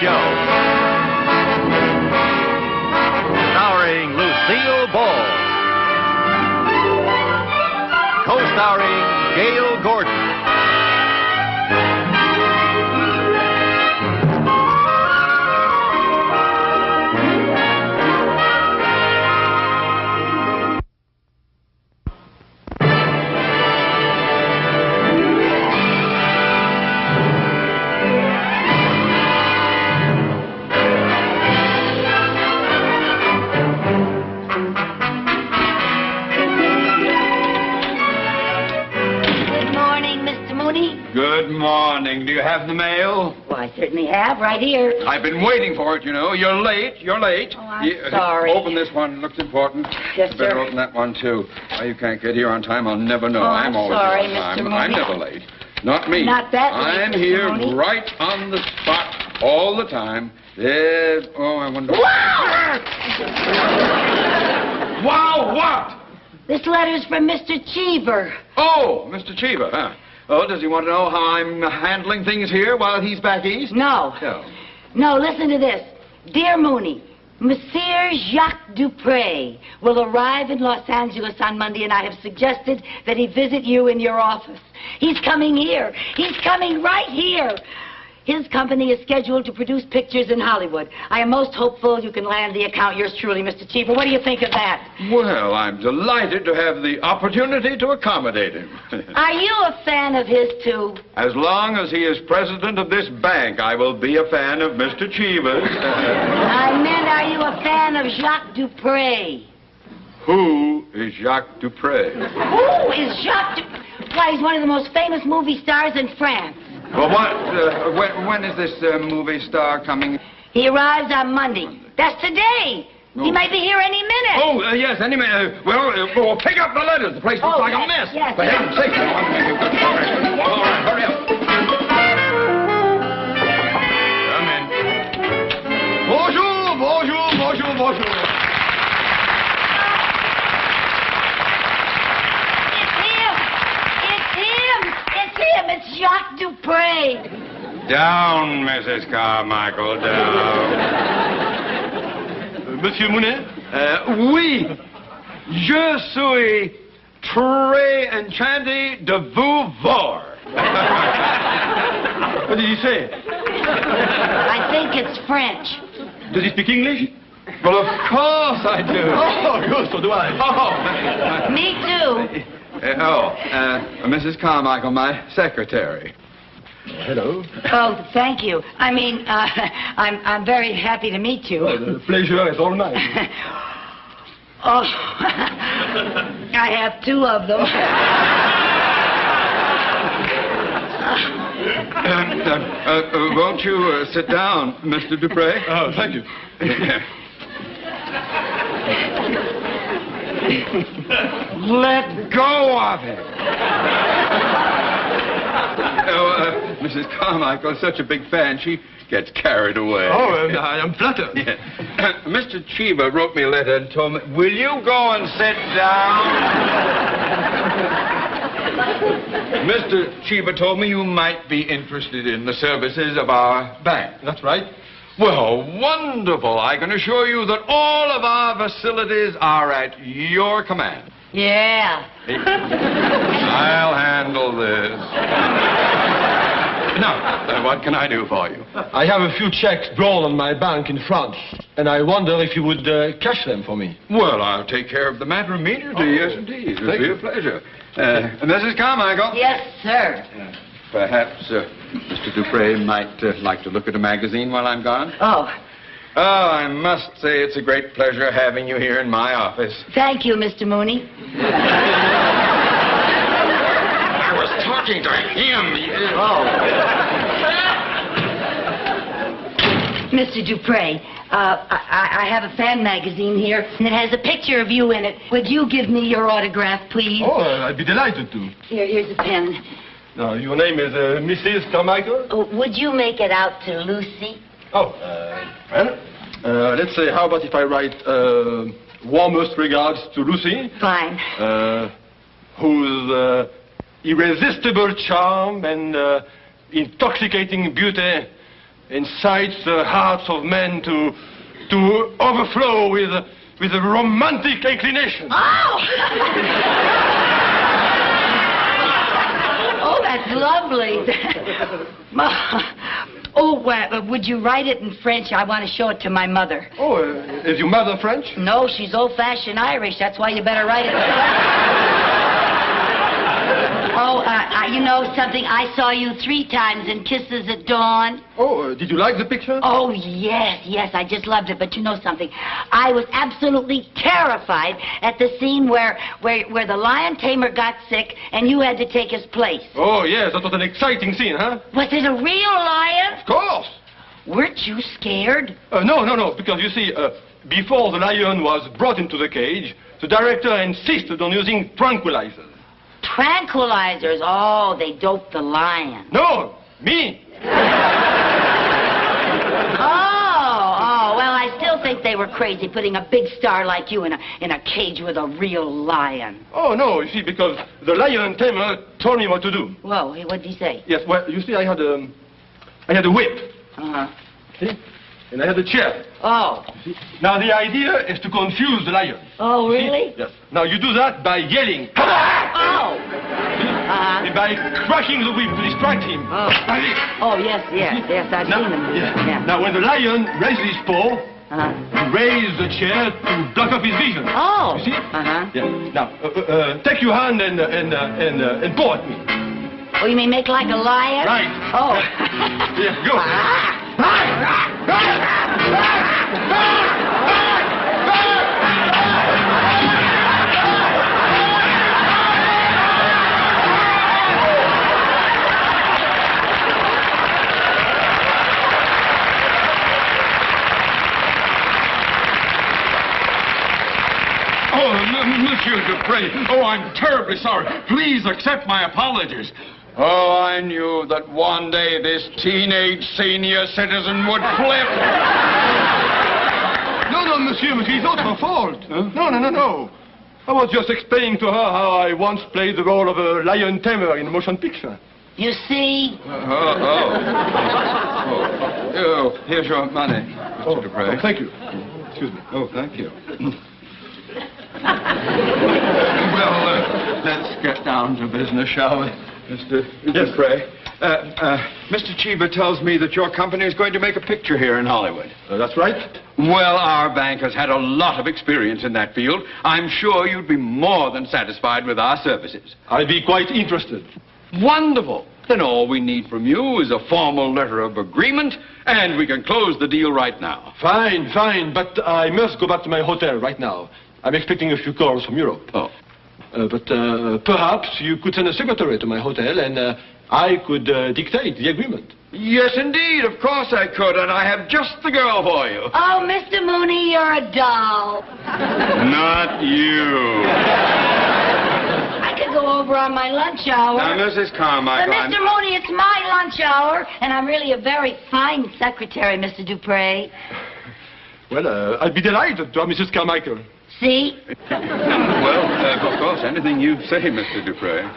Show. Starring Lucille Ball. Co-starring Gail Gordon. Good morning. Do you have the mail? Well, I certainly have, right here. I've been waiting for it, you know. You're late. You're late. Oh, I'm sorry. Open this one. It looks important. Yes, You better sir. open that one, too. Why you can't get here on time, I'll never know. Oh, I'm I'm always sorry, here on Mr. time. Mooney. I'm never late. Not me. Not that late, I'm Mr. here Mooney. right on the spot all the time. There's... Oh, I wonder... Wow, what? This letter's from Mr. Cheever. Oh, Mr. Cheever, huh? Oh, does he want to know how I'm handling things here while he's back east? No. No. No, listen to this. Dear Mooney, Monsieur Jacques Dupre will arrive in Los Angeles on Monday, and I have suggested that he visit you in your office. He's coming here. He's coming right here. His company is scheduled to produce pictures in Hollywood. I am most hopeful you can land the account. Yours truly, Mr. Cheever. What do you think of that? Well, I'm delighted to have the opportunity to accommodate him. Are you a fan of his, too? As long as he is president of this bank, I will be a fan of Mr. Cheever's. I meant, are you a fan of Jacques Dupre? Who is Jacques Dupre? Who is Jacques Dupre? Why, he's one of the most famous movie stars in France. Well, when is this movie star coming? He arrives on Monday. That's today. Oh. He might be here any minute. Oh, yes, any minute. Well, pick up the letters. The place looks like a mess. Yes, For heaven's sake. All right, hurry up. Come in. Bonjour, bonjour, bonjour, bonjour. It's Jacques Dupre. Down, Mrs. Carmichael, down. Monsieur Mooney? Oui. Je suis très enchanté de vous voir. What did he say? I think it's French. Does he speak English? Well, of course I do. Oh, good, so do I. Oh. Me too. Mrs. Carmichael, my secretary. Hello. Oh, thank you. I mean, I'm very happy to meet you. The pleasure is all mine. Oh, I have two of them. Won't you sit down, Mr. Dupre? Oh, thank you. Let go of it. Mrs. Carmichael is such a big fan, she gets carried away. Oh, I am flattered. Yeah. Mr. Cheever wrote me a letter and told me, will you go and sit down? Mr. Cheever told me you might be interested in the services of our bank. That's right. Well, wonderful. I can assure you that all of our facilities are at your command. Yeah. I'll handle this. Now, what can I do for you? I have a few checks drawn on my bank in France, and I wonder if you would cash them for me. Well, I'll take care of the matter immediately. Yes, indeed. It'll be a pleasure. Mrs. Carmichael? Yes, sir. Perhaps Mr. Dupre might like to look at a magazine while I'm gone? Oh, Oh, I must say it's a great pleasure having you here in my office. thank you, Mr. Mooney. I was talking to him. Mr. Dupre, I have a fan magazine here, and it has a picture of you in it. Would you give me your autograph, please? Oh, I'd be delighted to. Here's a pen. Now, your name is Mrs. Carmichael? Oh, would you make it out to Lucy? Oh, well, let's say, how about if I write warmest regards to Lucy? Fine. Whose irresistible charm and intoxicating beauty incites the hearts of men to overflow with a romantic inclination. Oh! Oh, that's lovely. Oh, would you write it in French? I want to show it to my mother. Oh, is your mother French? No, she's old-fashioned Irish. That's why you better write it. Oh, you know something? I saw you 3 times in Kisses at Dawn. Oh, did you like the picture? Oh, yes, I just loved it. But you know something? I was absolutely terrified at the scene where the lion tamer got sick and you had to take his place. Oh, yes, that was an exciting scene, huh? Was it a real lion? Of course. Weren't you scared? No, because you see, before the lion was brought into the cage, the director insisted on using tranquilizers. Tranquilizers? Oh, they doped the lion. No, me. Oh, well, I still think they were crazy putting a big star like you in a cage with a real lion. Oh, no, you see, because the lion tamer told me what to do. Whoa, what did he say? Yes, well, you see, I had a whip. Uh-huh. See? And I had a chair. Oh. See? Now, the idea is to confuse the lion. Oh, really? See? Yes. Now, you do that by yelling. Come on! Oh. And by cracking the whip to distract him. Oh, Like this. oh yes, I've Now, seen him. yeah. Now, when the lion raises his paw, Uh-huh. raise the chair to block off his vision. Oh. You see? Uh-huh. Yeah. Now, take your hand and paw at me. Oh, you mean make like a lion? Right. Oh. Yeah, go. Monsieur Dupre, oh, I'm terribly sorry. Please accept my apologies. Oh, I knew that one day this teenage senior citizen would flip. No, monsieur, it's not her fault. Huh? No. I was just explaining to her how I once played the role of a lion tamer in a motion picture. You see? Oh, here's your money, Mr. Dupre. Oh, thank you. Excuse me. Oh, thank you. Well, let's get down to business, shall we, Mr. Dupre? Mr. Chiba tells me that your company is going to make a picture here in Hollywood. That's right. Well, our bank has had a lot of experience in that field. I'm sure you'd be more than satisfied with our services. I'd be quite interested. Wonderful. Then all we need from you is a formal letter of agreement, and we can close the deal right now. Fine, but I must go back to my hotel right now. I'm expecting a few calls from Europe. Oh. But perhaps you could send a secretary to my hotel and I could dictate the agreement. Yes, indeed. Of course I could, and I have just the girl for you. Oh, Mr. Mooney, you're a doll. Not you. I could go over on my lunch hour. Now, Mrs. Carmichael, But, Mr. Mooney, it's my lunch hour, and I'm really a very fine secretary, Mr. Dupre. Well, I'd be delighted to have Mrs. Carmichael. See? Well, of course, anything you say, Mr. Dupre.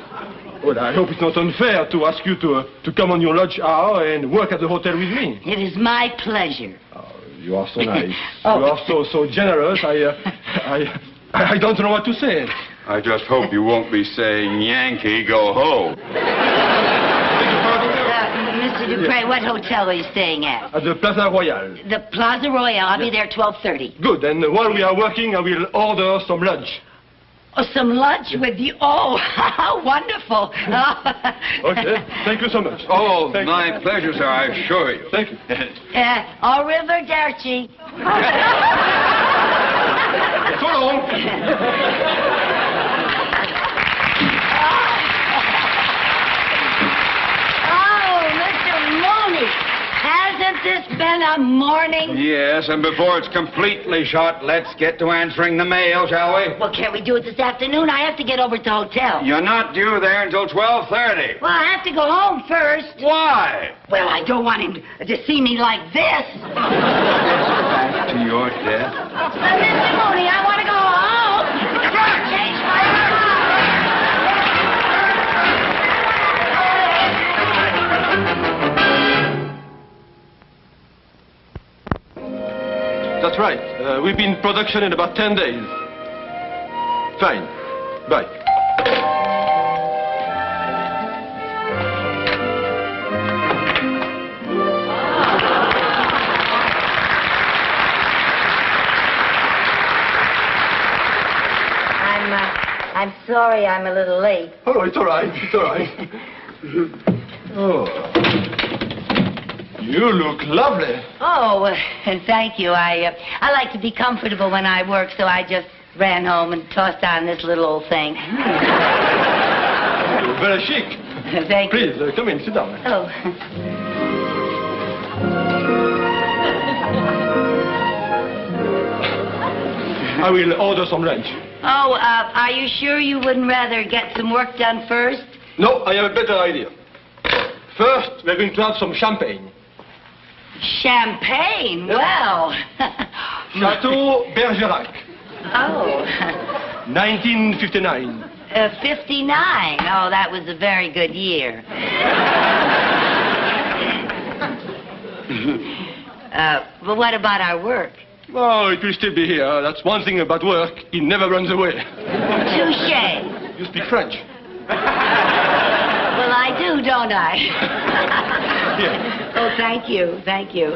Well, I hope it's not unfair to ask you to come on your lunch hour and work at the hotel with me. It is my pleasure. Oh, you are so nice. Oh. You are so generous. I don't know what to say. I just hope you won't be saying, Yankee, go home. Mr. Dupre, what hotel are you staying at? At the Plaza Royale. The Plaza Royale. I'll be there 12:30. Good. And while we are working, I will order some lunch. Oh, some lunch with you? Oh, how wonderful. Okay. Thank you so much. Oh, Thank my you. pleasure, sir, I assure you. Thank you. Arrivederci. So long. Oh, Mr. Mooney, hasn't this been a morning? Yes, and before it's completely shot, let's get to answering the mail, shall we? Well, can't we do it this afternoon? I have to get over to the hotel. You're not due there until 12:30. Well, I have to go home first. Why? Well, I don't want him to see me like this. Back to your death. Mr. Mooney, I want to go home. Change my mind. That's right. We'll be in production in about 10 days. Fine. Bye. I'm sorry I'm a little late. Oh, it's all right. It's all right. Oh. You look lovely. Oh, thank you. I like to be comfortable when I work, so I just ran home and tossed on this little old thing. You're very chic. Thank you. Please, come in. Sit down. Oh. I will order some lunch. Oh, are you sure you wouldn't rather get some work done first? No, I have a better idea. First, we're going to have some champagne. Champagne? Well. Chateau Bergerac. Oh. 1959. 59. Oh, that was a very good year. But what about our work? Oh, it will still be here. That's one thing about work. It never runs away. Touché. You speak French. Well, I do, don't I? Here. Oh, thank you. Thank you.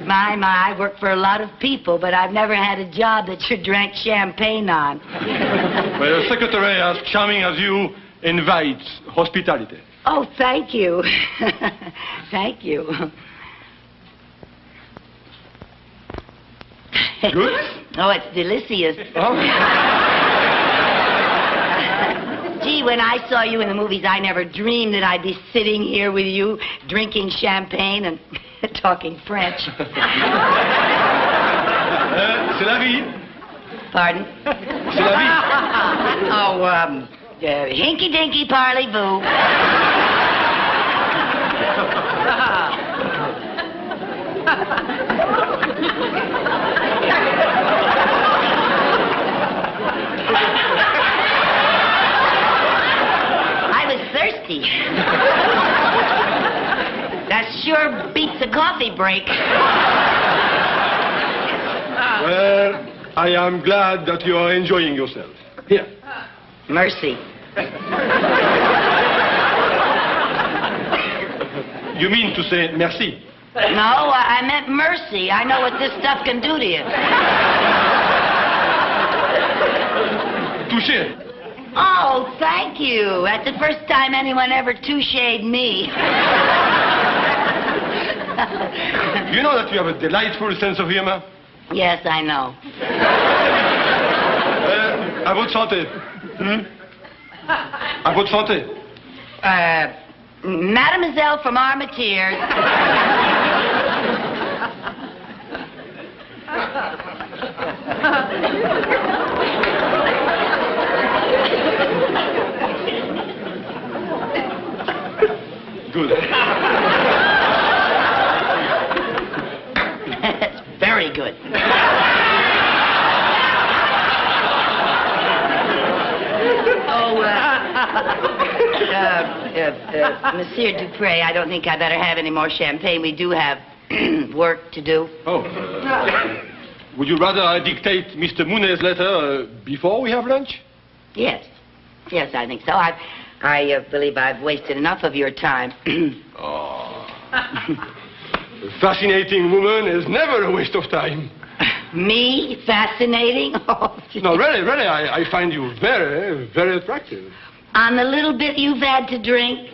My, I work for a lot of people, but I've never had a job that you drank champagne on. Well, a secretary as charming as you invites hospitality. Oh, thank you. Thank you. Good? Oh, it's delicious. Oh. Gee, when I saw you in the movies, I never dreamed that I'd be sitting here with you, drinking champagne and talking French. C'est la vie. Pardon? C'est la vie. Oh, hinky-dinky parley-boo. Thirsty. That sure beats a coffee break. Well, I am glad that you are enjoying yourself. Here. Mercy. You mean to say merci? No, I meant mercy. I know what this stuff can do to you. Touché. Oh, thank you. That's the first time anyone ever touche'd me. You know that you have a delightful sense of humor? Yes, I know. À votre santé. À votre santé. Mademoiselle from Armentières. Good. Very good. Oh, Monsieur Dupré, I don't think I better have any more champagne. We do have work to do. Oh. Would you rather I dictate Mr. Mooney's letter before we have lunch? Yes. Yes, I think so. I believe I've wasted enough of your time. Oh. A fascinating woman is never a waste of time. Me? Fascinating? Oh, No, really, I find you very, very attractive. On the little bit you've had to drink?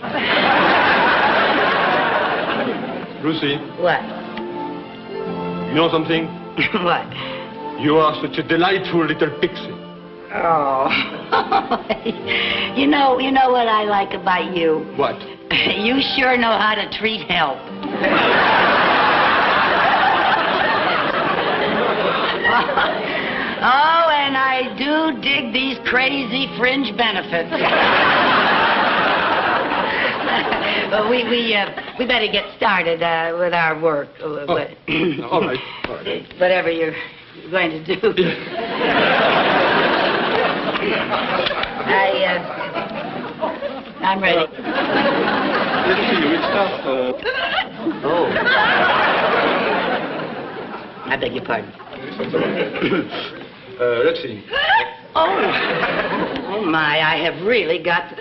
Lucy, What? you know something? What? You are such a delightful little pixie. Oh. You know what I like about you? What? You sure know how to treat help. Oh, and I do dig these crazy fringe benefits. But we better get started with our work. All right. Whatever you're going to do. I'm ready. Let's see, we'll start. Oh. I beg your pardon. Let's see. Oh, my, I have really got...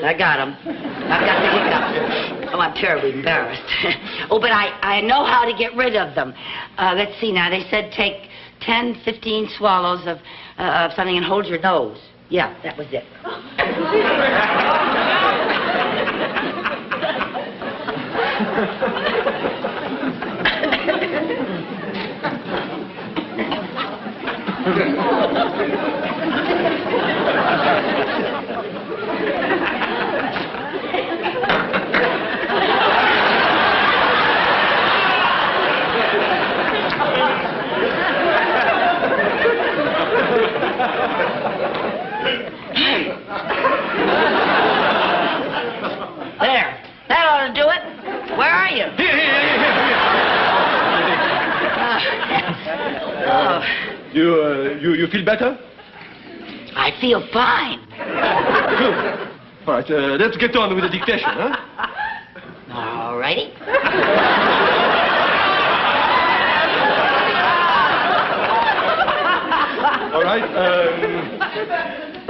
I got him. I've got the hiccups. Oh, I'm terribly embarrassed. Oh, but I know how to get rid of them. Let's see now. They said take 10, 15 swallows of something and hold your nose. Yeah, that was it. There. That ought to do it. Where are you? You feel better? I feel fine. Good. All right, let's get on with the dictation, huh? All righty. All right,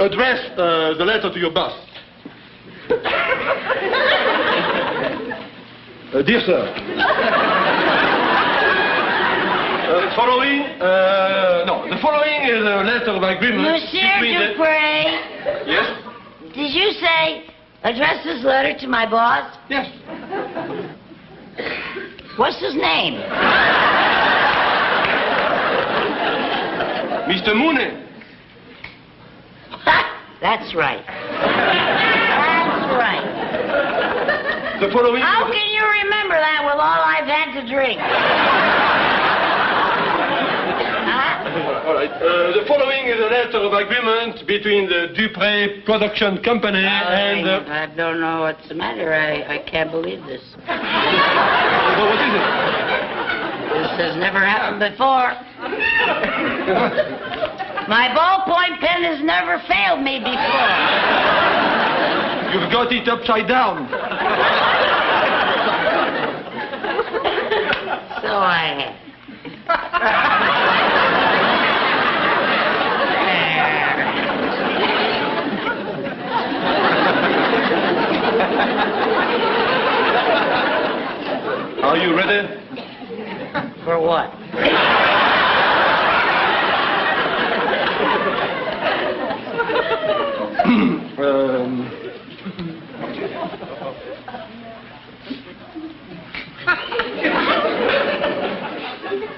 address the letter to your boss. Dear sir, the following is a letter of agreement Monsieur between Dupre, Yes? did you say address this letter to my boss? Yes. What's his name? Mr. Mooney. That's right. That's right. The following... How can you remember that with all I've had to drink? All right. The following is a letter of agreement between the Dupre Production Company and... I don't know what's the matter. I can't believe this. Well, what is it? This has never happened before. My ballpoint pen has never failed me before. You've got it upside down. So I have. Are you ready? For what?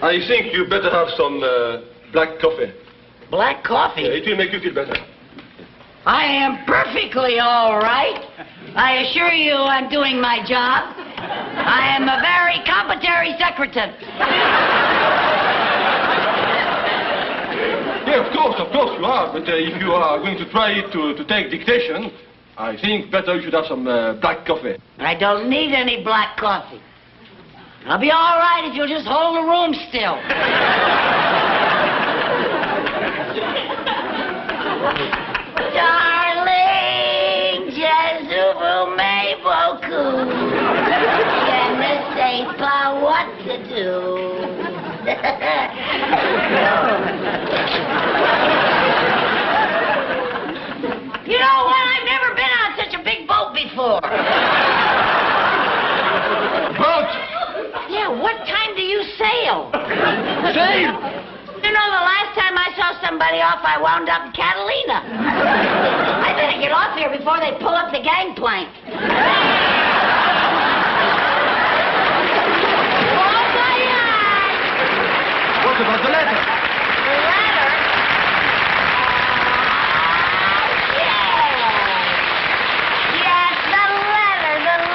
I think you better have some black coffee. Black coffee? It will make you feel better. I am perfectly all right. I assure you I'm doing my job. I am a very competent secretary. Yeah, of course you are. But if you are going to try to take dictation, I think better you should have some black coffee. I don't need any black coffee. I'll be all right if you'll just hold the room still. Darling, je vous mets beaucoup. Je ne sais pas what to do. You know what? I've never been on such a big boat before. Boat? Yeah, what time do you sail? Sail? You know, the last time I saw somebody off, I wound up in Catalina. I better get off here before they pull up the gangplank. What about the letter? The letter? Yes, the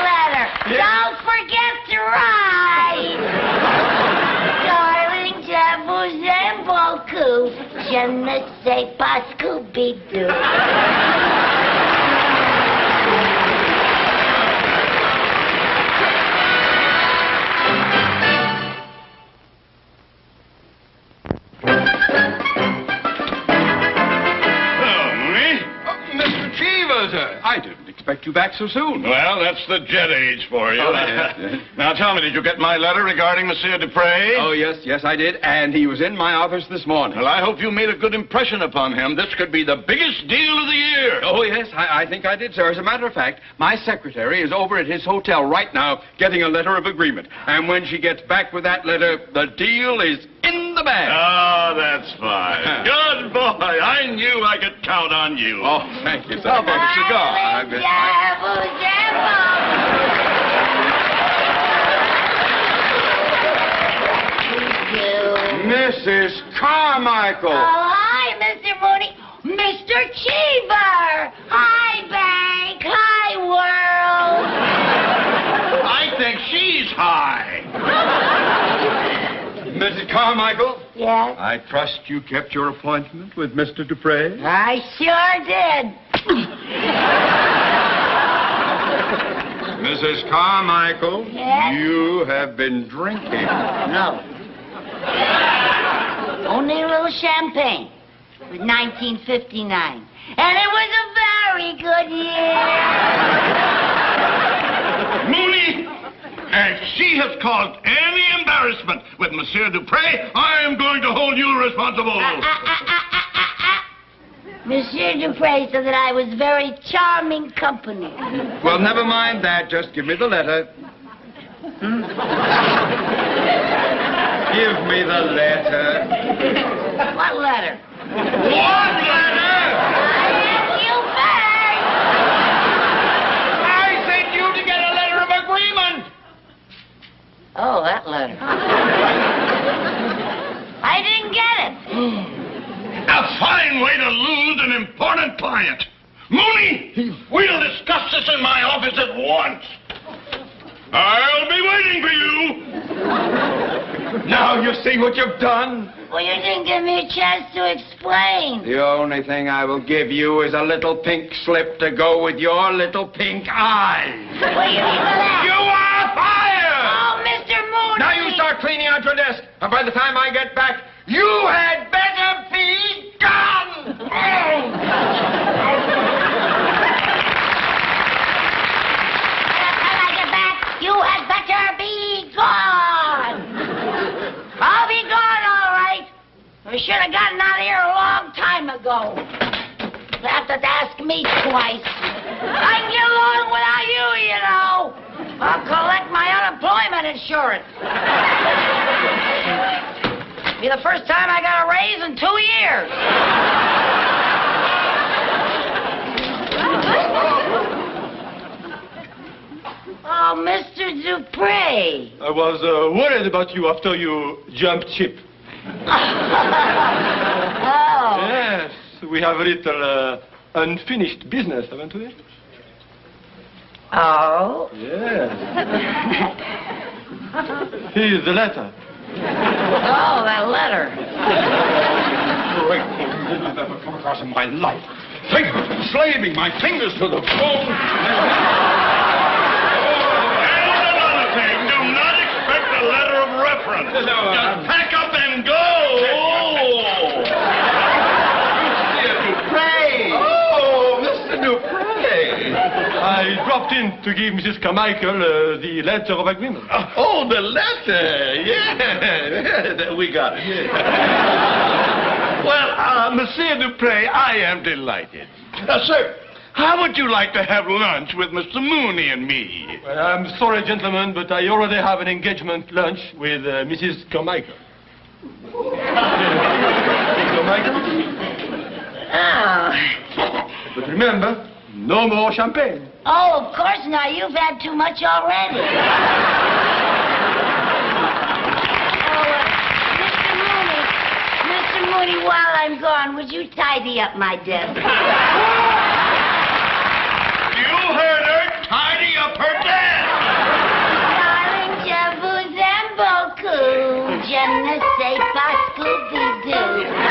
letter. Yes. Don't forget to write. Darling, je vous aime beaucoup. Je ne sais pas Scooby-Doo. Hello, Mooney. Mr. Cheever, sir. I didn't expect you back so soon. Well, that's the jet age for you. Oh, yes. Now, tell me, did you get my letter regarding Monsieur Dupre? Oh, yes, I did. And he was in my office this morning. Well, I hope you made a good impression upon him. This could be the biggest deal of the year. Oh, yes, I think I did, sir. As a matter of fact, my secretary is over at his hotel right now getting a letter of agreement. And when she gets back with that letter, the deal is in the bag. Oh, that's fine. Good boy. I knew I could count on you. Oh, thank you, sir. How about a cigar? Mrs. Carmichael. Oh, hi, Mr. Mooney. Mr. Cheever. Hi, Bank. Hi, world. I think she's high. Mrs. Carmichael, Yes? I trust you kept your appointment with Mr. Dupre. I sure did. Mrs. Carmichael, Yes? you have been drinking. No. Only a little champagne. It was 1959. And it was a very good year. Mooney, if she has caused any embarrassment with Monsieur Dupre, I am going to hold you responsible. Monsieur Dupre said that I was very charming company. Well, never mind that. Just give me the letter. Give me the letter. What letter? What letter? I asked you first. I sent you to get a letter of agreement. Oh, that letter. I didn't get it. A fine way to lose an important client. Mooney, we'll discuss this in my office at once. I'll be waiting for you. Now you see what you've done. Well, you didn't give me a chance to explain. The only thing I will give you is a little pink slip to go with your little pink eyes. What do you mean by that? You are fired! Oh, Mr. Mooney! Now you start cleaning out your desk, and by the time I get back, you had better be gone! You had better be gone. I'll be gone, all right. I should have gotten out of here a long time ago. You have to ask me twice. I can get along without you, you know. I'll collect my unemployment insurance. Be the first time I got a raise in 2 years. Oh, Mr. Dupre. I was worried about you after you jumped ship. Oh. Yes, we have a little unfinished business, haven't we? Oh? Yes. Here's the letter. Oh, that letter. Great thing I've ever come across in my life. Think of it, enslaving my fingers to the bone. A letter of reference. Just pack up and go. Mr. Dupre. Oh, Mr. Dupre. I dropped in to give Mrs. Carmichael the letter of agreement. Oh, the letter. Yeah, we got it. Yeah. Well, Monsieur Dupre, I am delighted. Sir, how would you like to have lunch with Mr. Mooney and me? Well, I'm sorry, gentlemen, but I already have an engagement lunch with Mrs. Carmichael. Carmichael? Oh. But remember, no more champagne. Oh, of course not. You've had too much already. Mr. Mooney, while I'm gone, would you tidy up my desk? You heard her. Tidy up her desk. Darling, je vous aime beaucoup. Je ne sais pas Scooby-Doo.